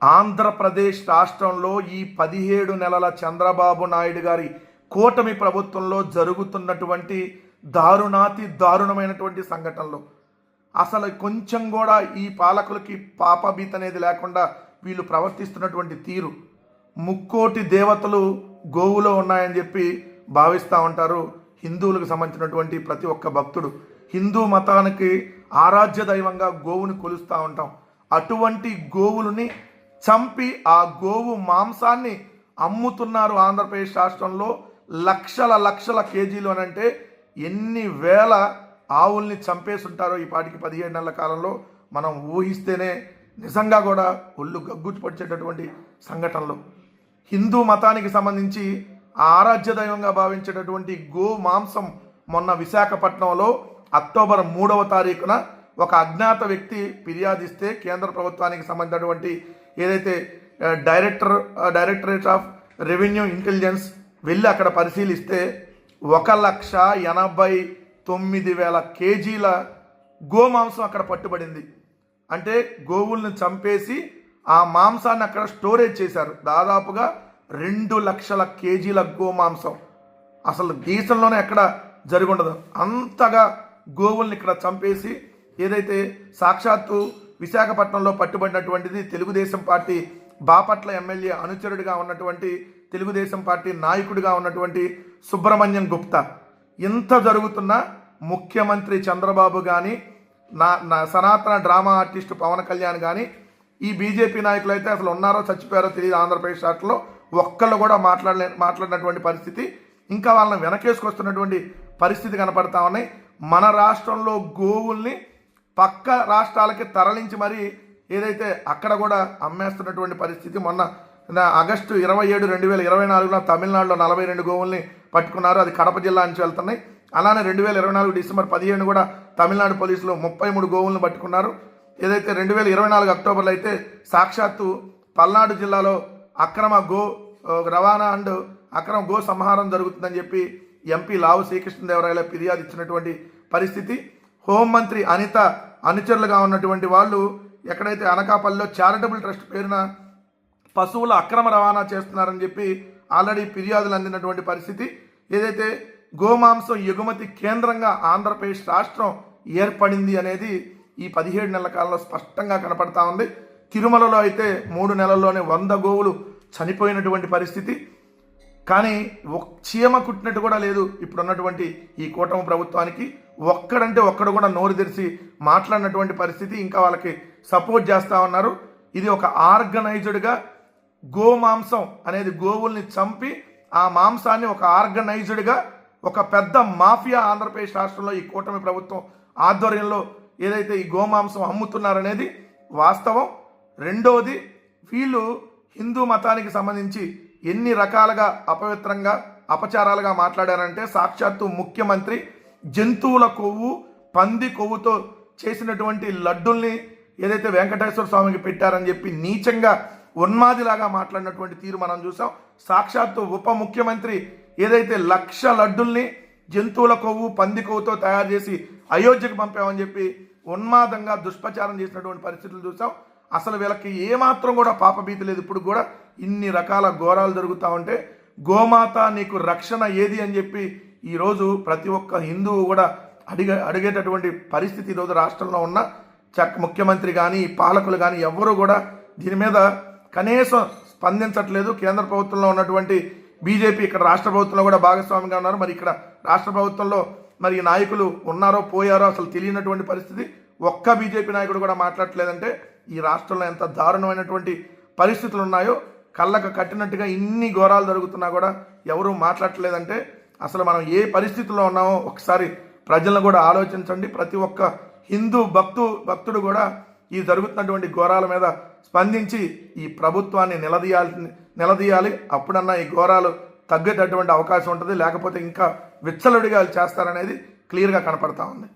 ఆంధ్రప్రదేశ్ రాష్ట్రంలో ఈ 17 నెలల చంద్రబాబు నాయుడు గారి కూటమి ప్రభుత్వంలో జరుగుతున్నటువంటి దారుణమైనటువంటి సంఘటనలు అసలు కొంచెం కూడా ఈ పాలకులకి పాపభీత అనేది లేకుండా వీళ్ళు ప్రవర్తిస్తున్నటువంటి తీరు, ముక్కోటి దేవతలు గోవులో ఉన్నాయని చెప్పి భావిస్తూ ఉంటారు హిందువులకు సంబంధించినటువంటి ప్రతి ఒక్క భక్తుడు. హిందూ మతానికి ఆరాధ్య దైవంగా గోవుని కొలుస్తూ ఉంటాం. అటువంటి గోవులని చంపి ఆ గోవు మాంసాన్ని అమ్ముతున్నారు ఆంధ్రప్రదేశ్ రాష్ట్రంలో. లక్షల కేజీలు అని అంటే ఎన్ని వేల ఆవుల్ని చంపేసి ఉంటారో ఈ పాటికి 17 నెలల కాలంలో మనం ఊహిస్తేనే నిజంగా కూడా ఒళ్ళు గగ్గుపరిచేటటువంటి సంఘటనలు. హిందూ మతానికి సంబంధించి ఆరాధ్య దైవంగా భావించేటటువంటి గో మాంసం మొన్న విశాఖపట్నంలో అక్టోబర్ 3వ తారీఖున ఒక అజ్ఞాత వ్యక్తి ఫిర్యాదిస్తే కేంద్ర ప్రభుత్వానికి సంబంధించినటువంటి ఏదైతే డైరెక్టరేట్ ఆఫ్ రెవెన్యూ ఇంటెలిజెన్స్ వెళ్ళి అక్కడ పరిశీలిస్తే 1,89,000 కేజీల గోమాంసం అక్కడ పట్టుబడింది. అంటే గోవుల్ని చంపేసి ఆ మాంసాన్ని అక్కడ స్టోరేజ్ చేశారు. దాదాపుగా 2 లక్షల కేజీల గోమాంసం. అసలు దేశంలోనే ఎక్కడ జరిగి ఉండదు అంతగా గోవుల్ని ఇక్కడ చంపేసి ఏదైతే సాక్షాత్తు విశాఖపట్నంలో పట్టుబడినటువంటిది తెలుగుదేశం పార్టీ బాపట్ల ఎమ్మెల్యే అనుచరుడిగా ఉన్నటువంటి తెలుగుదేశం పార్టీ నాయకుడిగా ఉన్నటువంటి సుబ్రహ్మణ్యం గుప్తా. ఇంత జరుగుతున్న ముఖ్యమంత్రి చంద్రబాబు కానీ నా సనాతన డ్రామా ఆర్టిస్టు పవన్ కళ్యాణ్ కానీ ఈ బీజేపీ నాయకులు అయితే అసలు ఉన్నారో చచ్చిపోయారో తెలియదు. ఆంధ్రప్రదేశ్ రాష్ట్రంలో ఒక్కళ్ళు కూడా మాట్లాడినటువంటి పరిస్థితి, ఇంకా వాళ్ళని వెనకేసుకొస్తున్నటువంటి పరిస్థితి కనపడతా ఉన్నాయి. మన రాష్ట్రంలో గోవుల్ని పక్క రాష్ట్రాలకి తరలించి మరి ఏదైతే అక్కడ కూడా అమ్మేస్తున్నటువంటి పరిస్థితి. మొన్న ఆగస్టు 27, 2024 తమిళనాడులో 42 గోవుల్ని పట్టుకున్నారు. అది కడప జిల్లా నుంచి వెళ్తున్నాయి. అలానే 2024 డిసెంబర్ 15 కూడా తమిళనాడు పోలీసులు 33 గోవులను పట్టుకున్నారు. ఏదైతే 2024 అక్టోబర్లో అయితే సాక్షాత్తు పల్నాడు జిల్లాలో అక్రమ గో రవాణా అండ్ అక్రమ గో సంహారం జరుగుతుందని చెప్పి ఎంపీ లావు శ్రీకృష్ణదేవరాయల ఫిర్యాదు ఇచ్చినటువంటి పరిస్థితి. హోంమంత్రి అనిత అనుచరులుగా ఉన్నటువంటి వాళ్ళు ఎక్కడైతే అనకాపల్లిలో చారిటబుల్ ట్రస్ట్ పేరున పశువుల అక్రమ రవాణా చేస్తున్నారని చెప్పి ఆల్రెడీ ఫిర్యాదులు అందినటువంటి పరిస్థితి. ఏదైతే గోమాంసం ఎగుమతి కేంద్రంగా ఆంధ్రప్రదేశ్ రాష్ట్రం ఏర్పడింది అనేది ఈ 17 నెలల కాలంలో స్పష్టంగా కనపడతా ఉంది. తిరుమలలో అయితే 3 నెలల్లోనే 100 గోవులు చనిపోయినటువంటి పరిస్థితి. కానీ చీమ కుట్టినట్టు కూడా లేదు ఇప్పుడున్నటువంటి ఈ కూటమి ప్రభుత్వానికి. ఒక్కడంటే ఒక్కడు కూడా నోరు తెరిచి మాట్లాడినటువంటి పరిస్థితి. ఇంకా వాళ్ళకి సపోర్ట్ చేస్తూ ఉన్నారు. ఇది ఒక ఆర్గనైజ్డ్గా గోమాంసం అనేది గోవుల్ని చంపి ఆ మాంసాన్ని ఒక ఆర్గనైజ్డ్గా ఒక పెద్ద మాఫియా ఆంధ్రప్రదేశ్ రాష్ట్రంలో ఈ కూటమి ప్రభుత్వం ఆధ్వర్యంలో ఏదైతే ఈ గోమాంసం అమ్ముతున్నారనేది వాస్తవం. రెండవది, వీళ్ళు హిందూ మతానికి సంబంధించి ఎన్ని రకాలుగా అపవిత్రంగా అపచారాలుగా మాట్లాడారంటే సాక్షాత్తు ముఖ్యమంత్రి జంతువుల కొవ్వు పంది కొవ్వుతో చేసినటువంటి లడ్డుల్ని ఏదైతే వెంకటేశ్వర స్వామికి పెట్టారని చెప్పి నీచంగా ఉన్మాదిలాగా మాట్లాడినటువంటి తీరు మనం చూసాం. సాక్షాత్తు ఉప ముఖ్యమంత్రి ఏదైతే 1,00,000 లడ్డుల్ని జంతువుల కొవ్వు పంది కొవ్వుతో తయారు చేసి అయోధ్యకు పంపామని చెప్పి ఉన్మాదంగా దుష్ప్రచారం చేసినటువంటి పరిస్థితులు చూసాం. అసలు వీళ్ళకి ఏమాత్రం కూడా పాపభీతి లేదు. ఇప్పుడు కూడా ఇన్ని రకాల ఘోరాలు జరుగుతూ ఉంటే గోమాత నీకు రక్షణ ఏది అని చెప్పి ఈరోజు ప్రతి ఒక్క హిందువు కూడా అడిగేటటువంటి పరిస్థితి ఈరోజు రాష్ట్రంలో ఉన్న ముఖ్యమంత్రి కానీ పాలకులు కానీ ఎవ్వరూ కూడా దీని మీద కనీసం స్పందించట్లేదు. కేంద్ర ప్రభుత్వంలో ఉన్నటువంటి బీజేపీ ఇక్కడ రాష్ట్ర ప్రభుత్వంలో కూడా భాగస్వామిగా ఉన్నారు. మరి ఇక్కడ రాష్ట్ర ప్రభుత్వంలో మరి నాయకులు ఉన్నారో పోయారో అసలు తెలియనటువంటి పరిస్థితి. ఒక్క బీజేపీ నాయకుడు కూడా మాట్లాడట్లేదంటే ఈ రాష్ట్రంలో ఎంత దారుణమైనటువంటి పరిస్థితులు ఉన్నాయో కళ్ళకు కట్టినట్టుగా ఇన్ని ఘోరాలు జరుగుతున్నా కూడా ఎవరూ మాట్లాడట్లేదంటే అసలు మనం ఏ పరిస్థితుల్లో ఉన్నామో ఒకసారి ప్రజలను కూడా ఆలోచించండి. ప్రతి ఒక్క హిందూ భక్తుడు కూడా ఈ జరుగుతున్నటువంటి ఘోరాల మీద స్పందించి ఈ ప్రభుత్వాన్ని నిలదీయాలి. అప్పుడన్నా ఈ ఘోరాలు తగ్గేటటువంటి అవకాశం ఉంటుంది. లేకపోతే ఇంకా విచ్చలవిడిగా చేస్తారనేది క్లియర్గా కనపడతా ఉంది.